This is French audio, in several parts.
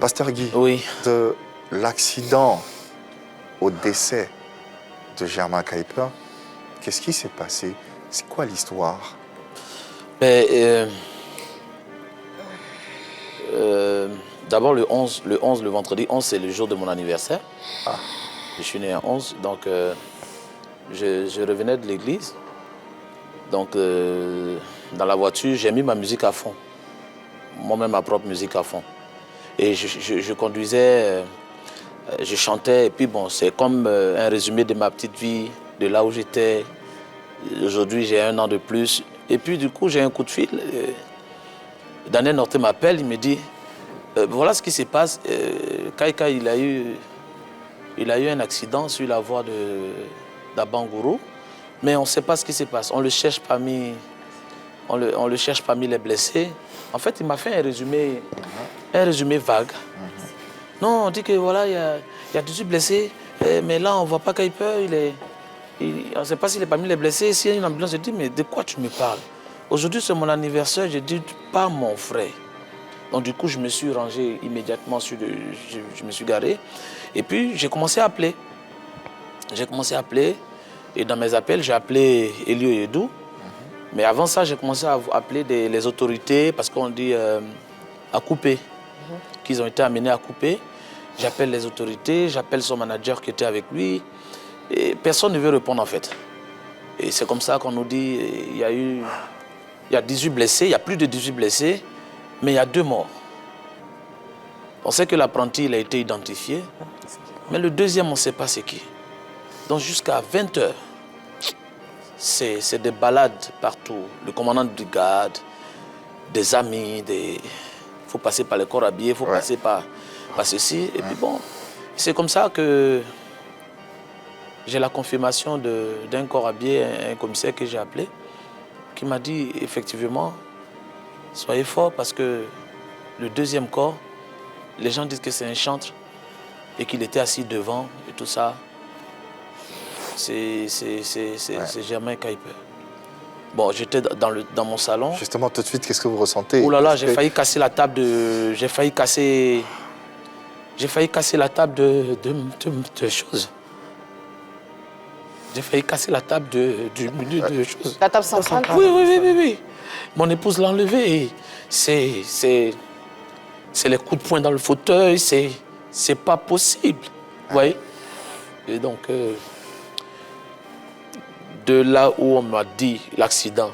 Pasteur Guy, oui. de l'accident au décès de Germain Kuiper, qu'est-ce qui s'est passé? C'est quoi l'histoire? D'abord le vendredi 11, c'est le jour de mon anniversaire. Ah. Je suis né à 11, donc je revenais de l'église. Donc dans la voiture, j'ai mis ma musique à fond. Moi-même, ma propre musique à fond. Et je conduisais, je chantais, et puis bon, c'est comme un résumé de ma petite vie, de là où j'étais. Aujourd'hui, j'ai 1 an de plus. Et puis du coup, j'ai un coup de fil. Daniel Norté m'appelle, il me dit, voilà ce qui se passe. Kaika, il a eu un accident sur la voie d'Abangourou, mais on ne sait pas ce qui se passe. On le cherche parmi les blessés. En fait, il m'a fait un résumé vague. Non, on dit que voilà, il y a 18 blessés, mais là, on ne voit pas Kuiper, on ne sait pas s'il est parmi les blessés. S'il y a une ambulance, je dis, mais de quoi tu me parles? Aujourd'hui, c'est mon anniversaire, je dis, pas mon frère. Donc du coup, je me suis rangé immédiatement, je me suis garé. Et puis, j'ai commencé à appeler. Et dans mes appels, j'ai appelé Elio Yedou. Mais avant ça, j'ai commencé à appeler les autorités, parce qu'on dit à couper, qu'ils ont été amenés à couper. J'appelle les autorités, j'appelle son manager qui était avec lui. Et personne ne veut répondre en fait. Et c'est comme ça qu'on nous dit il y a 18 blessés, il y a plus de 18 blessés, mais il y a 2 morts. On sait que l'apprenti, il a été identifié, mais le deuxième, on ne sait pas c'est qui. Donc jusqu'à 20h, c'est des balades partout. Le commandant de brigade, des amis, il faut passer par les corps habillés, il faut passer par ceci. Et puis bon, c'est comme ça que j'ai la confirmation d'un corps habillé, un commissaire que j'ai appelé, qui m'a dit effectivement, soyez forts parce que le deuxième corps, les gens disent que c'est un chantre et qu'il était assis devant et tout ça. C'est Germain Kuiper. Bon, j'étais dans mon salon. Justement, tout de suite, qu'est-ce que vous ressentez? Oh là là, j'ai failli casser la table de... J'ai failli casser la table de choses. J'ai failli casser la table de choses. La table centrale? Oui. Mon épouse l'a enlevée et c'est les coups de poing dans le fauteuil, c'est pas possible. Vous voyez? Et donc, de là où on m'a dit l'accident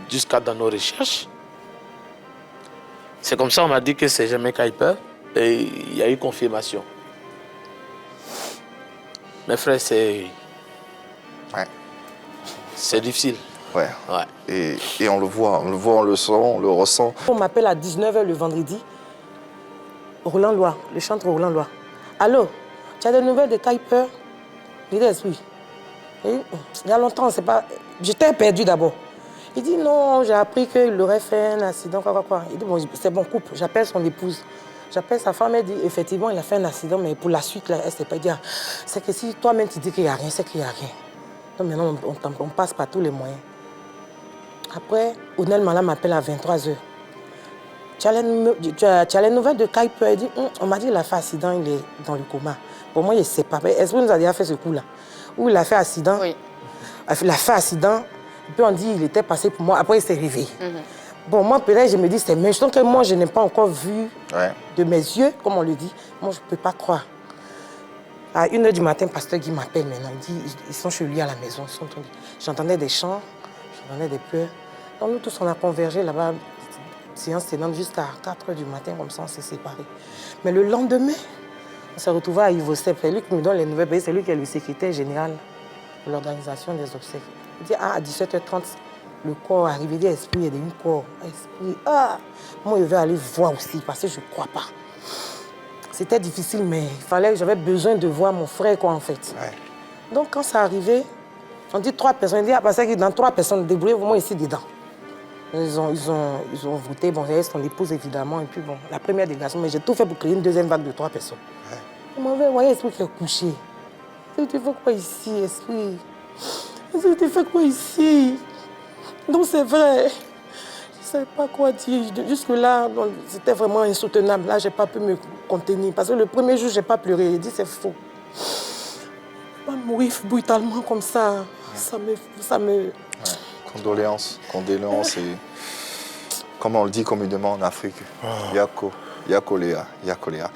jusqu'à dans nos recherches, c'est comme ça on m'a dit que c'est Germain Kuiper et il y a eu confirmation. Mes frères, c'est difficile. Ouais. Et on le voit, on le sent, on le ressent. On m'appelle à 19h le vendredi. Roland Loire, le chantre Roland Loire. Allô, tu as des nouvelles de Kuiper? Je dis oui. Il y a longtemps, c'est pas... J'étais perdu d'abord. Il dit non, j'ai appris qu'il aurait fait un accident, quoi. Il dit bon, c'est bon, coupe. J'appelle son épouse. J'appelle sa femme, elle dit effectivement, il a fait un accident, mais pour la suite, là, elle ne sait pas dire. C'est que si toi-même tu dis qu'il n'y a rien, c'est qu'il n'y a rien. Donc maintenant, on passe par tous les moyens. Après, Ounel Mala m'appelle à 23h. Tu as les nouvelles de Kuiper? Il dit, on m'a dit qu'il a fait accident, il est dans le coma. Pour moi, il ne sait pas. Est-ce qu'il nous a déjà fait ce coup-là? Où il a fait accident? Oui. Il a fait accident, et puis on dit qu'il était passé pour moi. Après, il s'est réveillé. Bon, moi, peut-être, je me dis, c'est même. Donc, moi, je n'ai pas encore vu de mes yeux, comme on le dit. Moi, je ne peux pas croire. À 1h du matin, pasteur Guy m'appelle maintenant. Il dit, ils sont chez lui à la maison. J'entendais des chants, j'entendais des pleurs. Donc, nous tous, on a convergé là-bas, séance tenante, jusqu'à 4h du matin, comme ça, on s'est séparés. Mais le lendemain, on s'est retrouvés à Ivosep. C'est lui qui me donne les nouvelles. C'est lui qui est le secrétaire général de l'organisation des obsèques. Il dit, à 17h30, le corps arrivé. Il dit, esprit, il y a un corps. Esprit, moi, je vais aller voir aussi, parce que je ne crois pas. C'était difficile, mais j'avais besoin de voir mon frère, quoi, en fait. Donc, quand ça arrivait, on dit 3 personnes. Il dit, parce que dans 3 personnes, débrouillez-vous, moi, ici, dedans. Ils ont voté, bon, j'ai son épouse, évidemment, et puis bon, la première délégation, mais j'ai tout fait pour créer une deuxième vague de 3 personnes. Ils m'ont envoyé Esprit qui est couché. Tu fais quoi ici, Esprit? Tu fais quoi ici? Donc c'est vrai. savais pas quoi dire. Jusque-là, c'était vraiment insoutenable. Là, je n'ai pas pu me contenir. Parce que le premier jour, je n'ai pas pleuré. J'ai dit, c'est faux. Pas mourir brutalement comme ça. Ça me... Ouais. Condoléances. Condoléances et... Comme on le dit communément en Afrique, Yako, Yakolea, Yakolea.